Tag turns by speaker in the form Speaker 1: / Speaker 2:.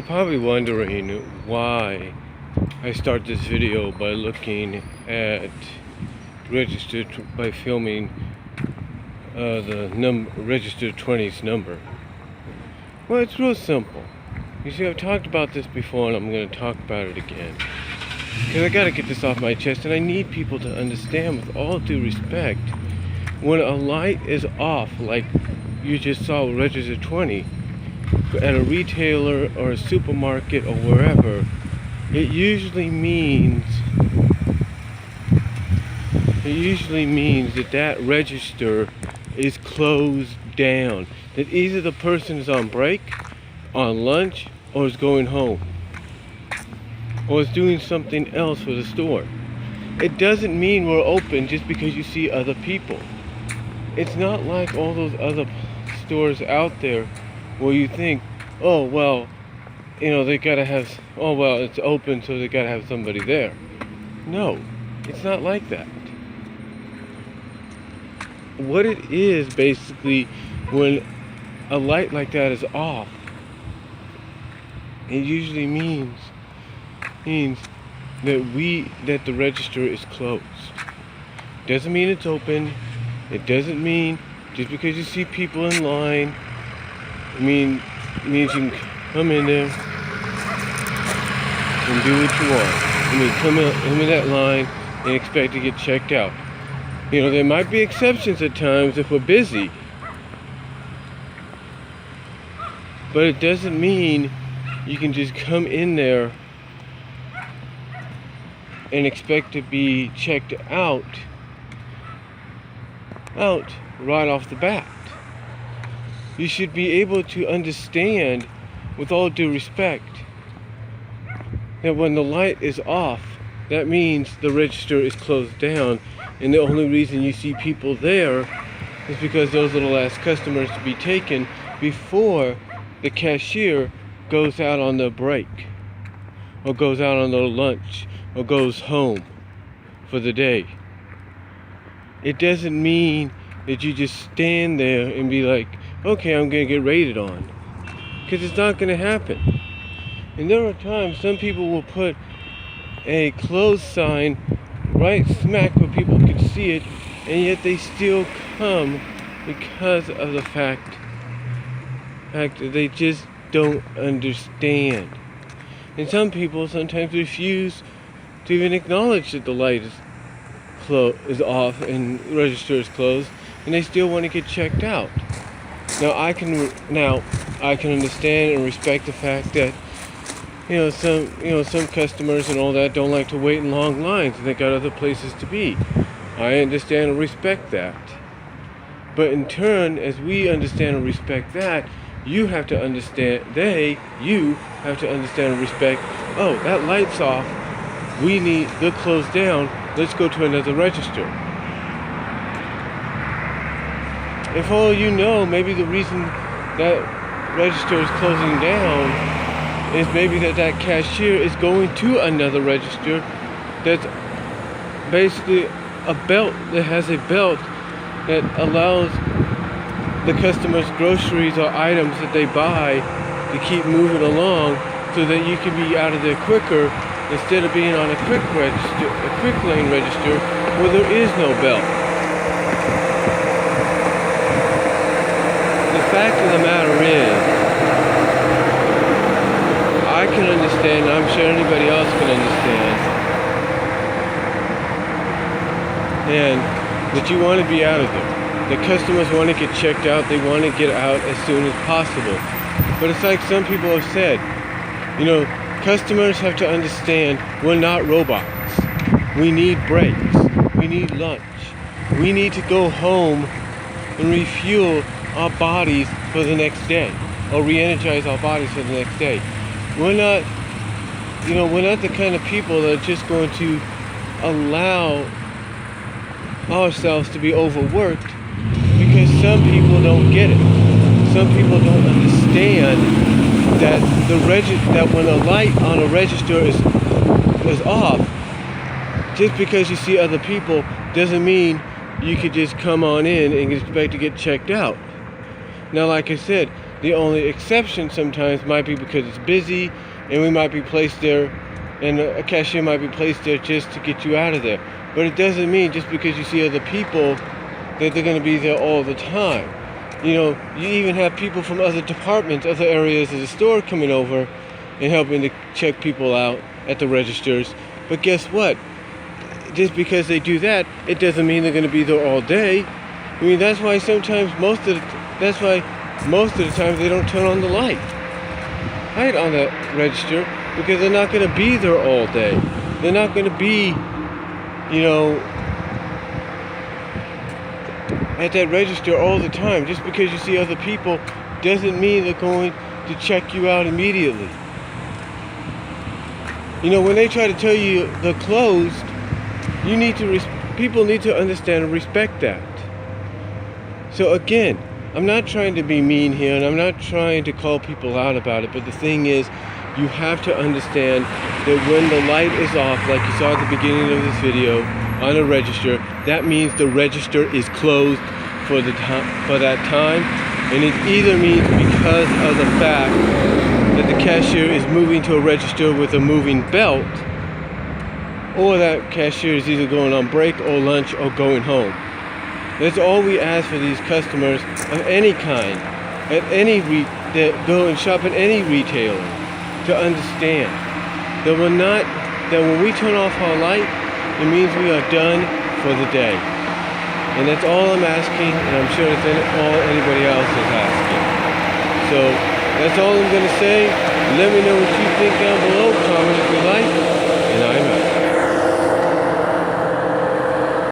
Speaker 1: You're probably wondering why I start this video by looking at registered by filming the registered 20's number. Well, it's real simple. You see, I've talked about this before and I'm going to talk about it again. Because I got to get this off my chest, and I need people to understand, with all due respect, when a light is off, like you just saw with registered 20, at a retailer or a supermarket or wherever, it usually means that register is closed down. That either the person is on break, on lunch, or is going home, or is doing something else for the store. It doesn't mean we're open just because you see other people. It's not like all those other stores out there where you think, oh, well, they gotta have, oh, well, it's open, so they gotta have somebody there. No, it's not like that. What it is, basically, when a light like that is off, it usually means that the register is closed. Doesn't mean it's open. It doesn't mean just because you see people in line, it means you can come in there and do what you want. Come in that line and expect to get checked out. There might be exceptions at times if we're busy, but it doesn't mean you can just come in there and expect to be checked out right off the bat. You should be able to understand, with all due respect, that when the light is off, that means the register is closed down, and the only reason you see people there is because those are the last customers to be taken before the cashier goes out on their break, or goes out on their lunch, or goes home for the day. It doesn't mean that you just stand there and be like, okay, I'm going to get rated on. Because it's not going to happen. And there are times some people will put a closed sign right smack where people can see it, and yet they still come because of the fact that they just don't understand. And some people sometimes refuse to even acknowledge that the light is off and register is closed, and they still want to get checked out. Now I can understand and respect the fact that some customers and all that don't like to wait in long lines and they got other places to be. I understand and respect that. But in turn, as we understand and respect that, you have to understand and respect, oh, that light's off, they're closed down, let's go to another register. And for all you know, maybe the reason that register is closing down is maybe that cashier is going to another register that's basically has a belt that allows the customer's groceries or items that they buy to keep moving along, so that you can be out of there quicker instead of being on a quick lane register where there is no belt. The fact of the matter is, I can understand, I'm sure anybody else can understand, and that you want to be out of there. The customers want to get checked out, they want to get out as soon as possible. But it's like some people have said, customers have to understand we're not robots. We need breaks, we need lunch, we need to go home and refuel our bodies for the next day, or re-energize our bodies for the next day. We're not the kind of people that are just going to allow ourselves to be overworked, because some people don't get it. Some people don't understand that that when a light on a register is off, just because you see other people doesn't mean you could just come on in and expect to get checked out. Now, like I said, The only exception sometimes might be because it's busy and we might be placed there, and a cashier might be placed there just to get you out of there. But it doesn't mean just because you see other people that they're going to be there all the time. You know, you even have people from other departments, other areas of the store coming over and helping to check people out at the registers. But guess what? Just because they do that, it doesn't mean they're going to be there all day. I mean, that's why sometimes most of the time they don't turn on the light on the register, because they're not going to be there all day. They're not going to be, you know, at that register all the time. Just because you see other people doesn't mean they're going to check you out immediately. You know, when they try to tell you they're closed, people need to understand and respect that. So again, I'm not trying to be mean here, and I'm not trying to call people out about it, but the thing is, you have to understand that when the light is off, like you saw at the beginning of this video, on a register, that means the register is closed for that time, and it either means because of the fact that the cashier is moving to a register with a moving belt, or that cashier is either going on break or lunch or going home. That's all we ask for these customers of any kind, that go and shop at any retailer, to understand that when we turn off our light, it means we are done for the day. And that's all I'm asking, and I'm sure that's all anybody else is asking. So that's all I'm going to say. Let me know what you think down below. Comment